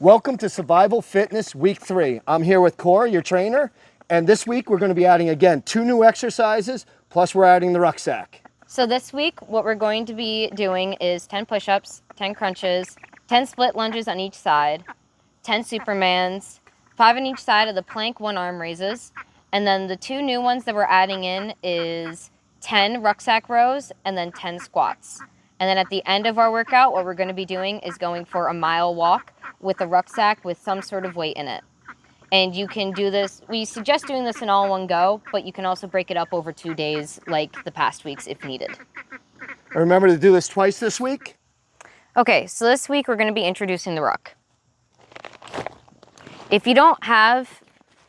Welcome to Survival Fitness Week 3. I'm here with Cora, your trainer, and this week we're going to be adding again 2 new exercises, plus we're adding the rucksack. So this week, what we're going to be doing is 10 push-ups, 10 crunches, 10 split lunges on each side, 10 Supermans, 5 on each side of the plank 1 arm raises, and then the 2 new ones that we're adding in is 10 rucksack rows and then 10 squats. And then at the end of our workout, what we're going to be doing is going for a mile walk with a rucksack with some sort of weight in it. And you can do this, we suggest doing this in all one go, but you can also break it up over 2 days like the past weeks if needed. Remember to do this twice this week? Okay, so this week we're going to be introducing the ruck. If you don't have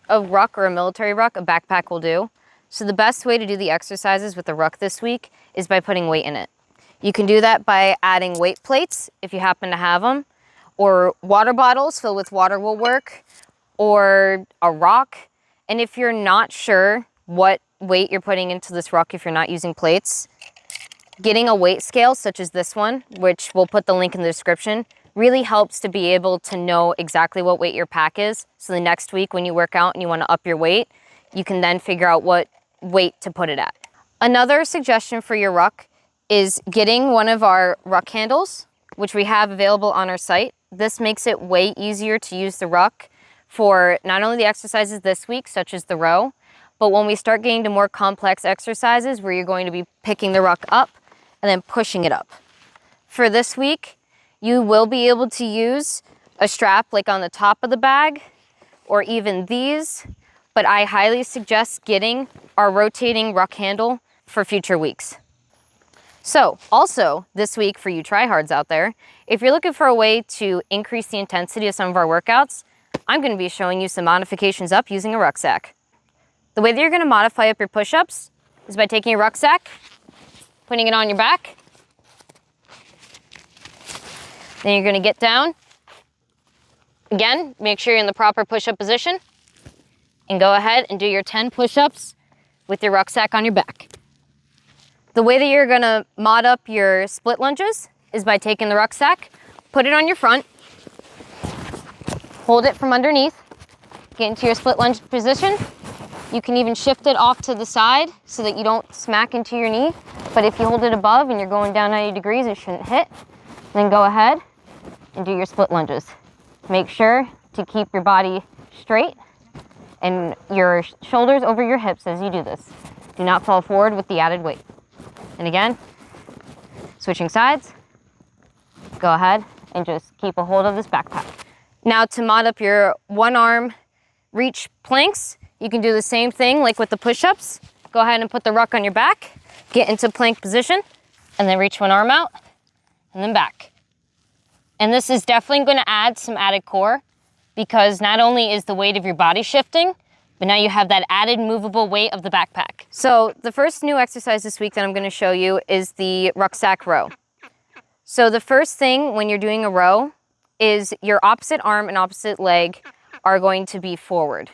a ruck or a military ruck, a backpack will do. So the best way to do the exercises with the ruck this week is by putting weight in it. You can do that by adding weight plates if you happen to have them, or water bottles filled with water will work, or a rock. And if you're not sure what weight you're putting into this ruck, if you're not using plates, getting a weight scale such as this one, which we'll put the link in the description, really helps to be able to know exactly what weight your pack is. So the next week when you work out and you want to up your weight, you can then figure out what weight to put it at. Another suggestion for your ruck is getting one of our ruck handles, which we have available on our site. This makes it way easier to use the ruck for not only the exercises this week, such as the row, but when we start getting to more complex exercises where you're going to be picking the ruck up and then pushing it up. For this week, you will be able to use a strap like on the top of the bag or even these, but I highly suggest getting our rotating ruck handle for future weeks. So also this week for you tryhards out there, if you're looking for a way to increase the intensity of some of our workouts, I'm going to be showing you some modifications up using a rucksack. The way that you're going to modify up your push-ups is by taking your rucksack, putting it on your back. Then you're going to get down. Again, make sure you're in the proper push-up position. And go ahead and do your 10 push-ups with your rucksack on your back. The way that you're going to mod up your split lunges is by taking the rucksack, put it on your front, hold it from underneath, get into your split lunge position. You can even shift it off to the side so that you don't smack into your knee. But if you hold it above and you're going down 90 degrees, it shouldn't hit. Then go ahead and do your split lunges. Make sure to keep your body straight and your shoulders over your hips as you do this. Do not fall forward with the added weight. And again, switching sides, go ahead and just keep a hold of this backpack. Now to mod up your 1 arm reach planks, you can do the same thing like with the push-ups. Go ahead and put the ruck on your back, get into plank position, and then reach 1 arm out, and then back. And this is definitely going to add some added core because not only is the weight of your body shifting, but now you have that added movable weight of the backpack. So the first new exercise this week that I'm going to show you is the rucksack row. So the first thing when you're doing a row is your opposite arm and opposite leg are going to be forward.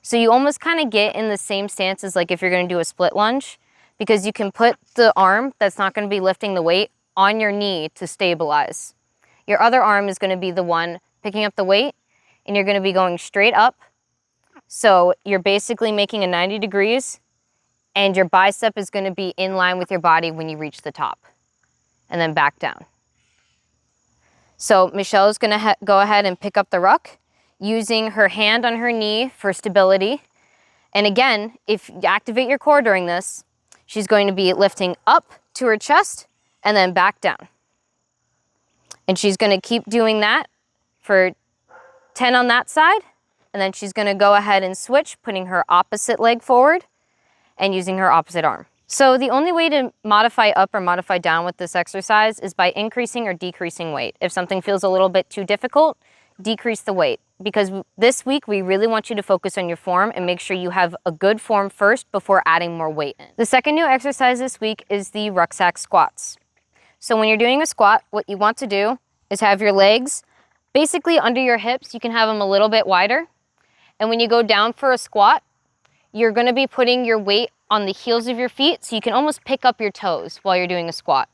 So you almost kind of get in the same stance as like if you're going to do a split lunge, because you can put the arm that's not going to be lifting the weight on your knee to stabilize. Your other arm is going to be the one picking up the weight, and you're going to be going straight up. So you're basically making a 90 degrees, and your bicep is going to be in line with your body when you reach the top, and then back down. So Michelle is going to go ahead and pick up the ruck using her hand on her knee for stability. And again, if you activate your core during this, she's going to be lifting up to her chest and then back down. And she's going to keep doing that for 10 on that side. And then she's going to go ahead and switch, putting her opposite leg forward and using her opposite arm. So the only way to modify up or modify down with this exercise is by increasing or decreasing weight. If something feels a little bit too difficult, decrease the weight. Because this week, we really want you to focus on your form and make sure you have a good form first before adding more weight in. The second new exercise this week is the rucksack squats. So when you're doing a squat, what you want to do is have your legs basically under your hips. You can have them a little bit wider. And when you go down for a squat, you're going to be putting your weight on the heels of your feet, so you can almost pick up your toes while you're doing a squat.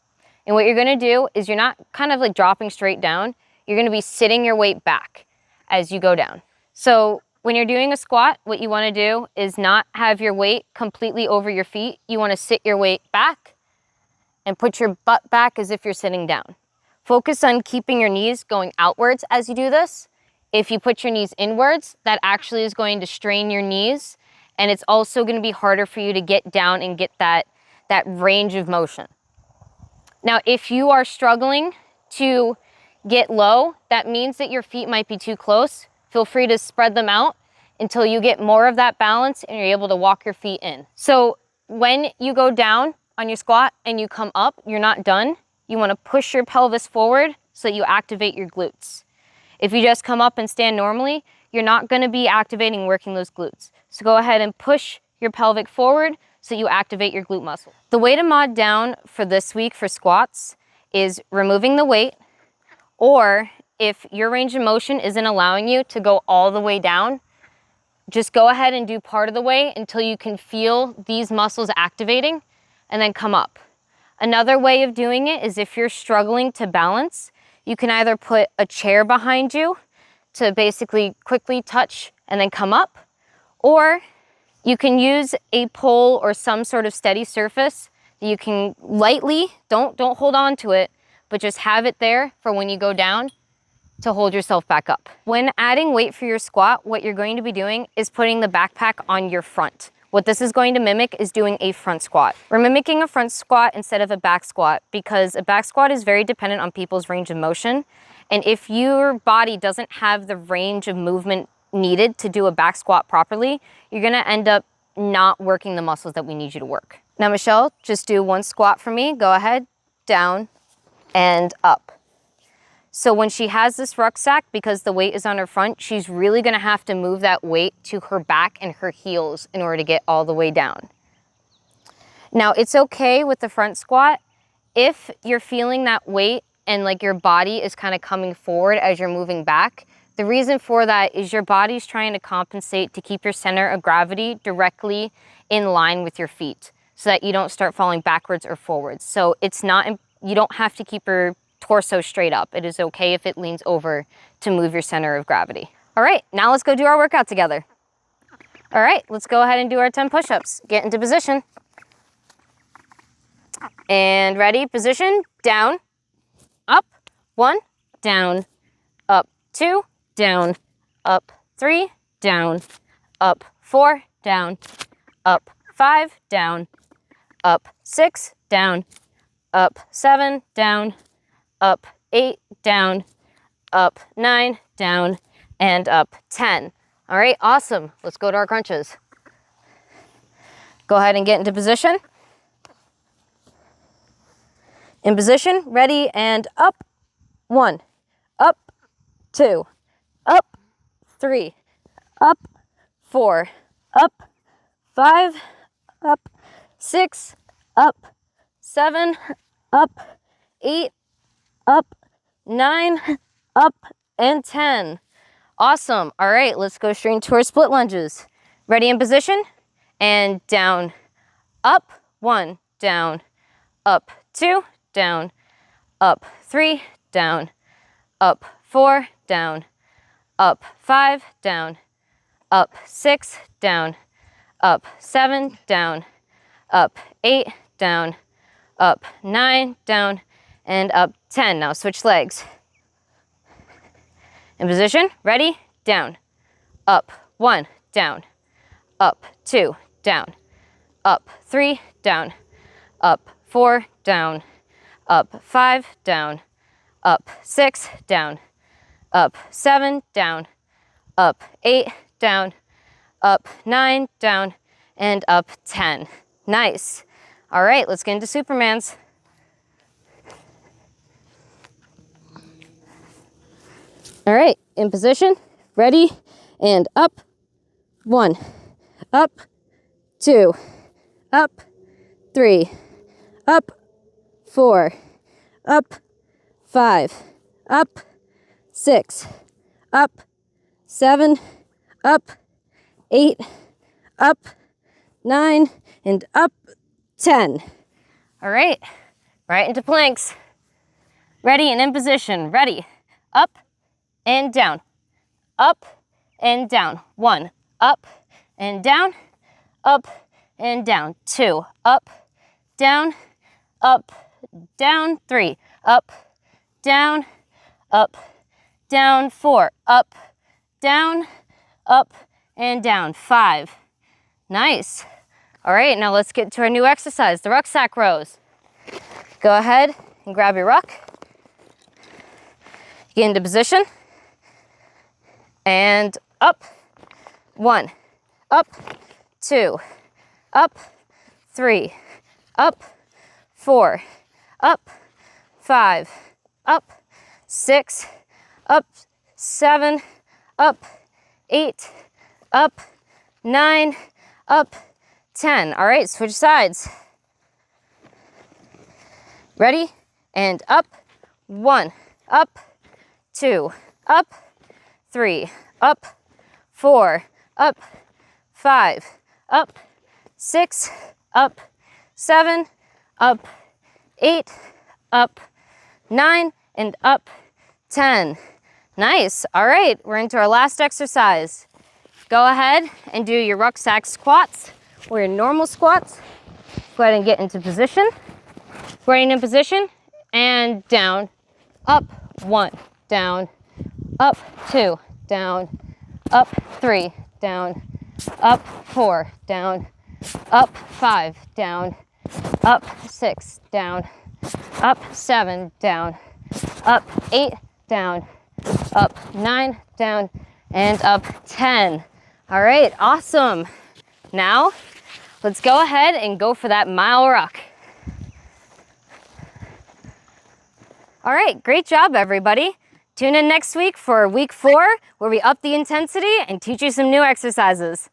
And what you're going to do is you're not kind of like dropping straight down. you're gonna be sitting your weight back as you go down. So when you're doing a squat, what you wanna do is not have your weight completely over your feet. You wanna sit your weight back and put your butt back as if you're sitting down. Focus on keeping your knees going outwards as you do this. If you put your knees inwards, that actually is going to strain your knees, and it's also gonna be harder for you to get down and get that range of motion. Now, if you are struggling to get low, that means that your feet might be too close. Feel free to spread them out until you get more of that balance and you're able to walk your feet in. So when you go down on your squat and you come up, you're not done. You wanna push your pelvis forward so that you activate your glutes. If you just come up and stand normally, you're not gonna be activating, working those glutes. So go ahead and push your pelvic forward so you activate your glute muscle. The way to mod down for this week for squats is removing the weight, or if your range of motion isn't allowing you to go all the way down, just go ahead and do part of the way until you can feel these muscles activating and then come up. Another way of doing it is if you're struggling to balance, you can either put a chair behind you to basically quickly touch and then come up, or you can use a pole or some sort of steady surface that you can lightly, don't hold on to it, but just have it there for when you go down to hold yourself back up. When adding weight for your squat, what you're going to be doing is putting the backpack on your front. What this is going to mimic is doing a front squat. We're mimicking a front squat instead of a back squat because a back squat is very dependent on people's range of motion. And if your body doesn't have the range of movement needed to do a back squat properly, you're gonna end up not working the muscles that we need you to work. Now, Michelle, just do one squat for me. Go ahead, down and up. So when she has this rucksack, because the weight is on her front, she's really gonna have to move that weight to her back and her heels in order to get all the way down. Now, it's okay with the front squat if you're feeling that weight and like your body is kind of coming forward as you're moving back. The reason for that is your body's trying to compensate to keep your center of gravity directly in line with your feet so that you don't start falling backwards or forwards. So you don't have to keep your torso straight up. It is okay if it leans over to move your center of gravity. All right, now let's go do our workout together. All right, let's go ahead and do our 10 push-ups. Get into position. And ready, position, down, up, 1, down, up, 2, down, up, 3, down, up, 4, down, up, 5, down, up, 6, down, up, 7, down, up, 8, down, up, 9, down, and up, 10. All right, awesome. Let's go to our crunches. Go ahead and get into position. In position, ready, and up, 1, up, 2, up, 3, up, 4, up, 5, up, 6, up, 7, up, 8, up, 9, up, and 10. Awesome. All right, let's go straight into our split lunges. Ready in position, and down, up, 1, down, up, 2, down, up, 3, down, up, 4, down, up, 5, down, up, 6, down, up, 7, down, up, 8, down, up, 9, down, and up, 10. Now switch legs. In position, ready, down, up, 1, down, up, 2, down, up, 3, down, up, 4, down, up, 5, down, up, 6, down, up, 7, down, up, 8, down, up, 9, down, and up, 10. Nice. All right, let's get into Supermans. All right, in position, ready, and up, 1, up, 2, up, 3, up, 4, up, 5, up, 6, up, 7, up, 8, up, 9, and up, 10. All right, right into planks. Ready and in position, ready. up and down, up and down. 1, up and down, up and down. 2, up, down, 3, up, down, 4, up, down, and down. 5. Nice. All right, now let's get to our new exercise, the rucksack rows. Go ahead and grab your ruck. Get into position. And up. 1, up, 2, up, 3, up, 4, up, 5, up, 6, up, 7, up, 8, up, 9, up, 10. All right, switch sides. Ready? And up. 1, up, 2, up, 3, up, 4, up, 5, up, 6, up, 7, up, 8, up, 9, and up, 10. Nice. All right, we're into our last exercise. Go ahead and do your rucksack squats or your normal squats. Go ahead and get into position. Getting in position and down, up, 1, down, up, 2, down, up, 3, down, up, 4, down, up, 5, down, up, 6, down, up, 7, down, up, 8, down, up, 9, down, and up, 10. All right, awesome. Now, let's go ahead and go for that mile ruck. All right, great job, everybody. Tune in next week for week 4, where we up the intensity and teach you some new exercises.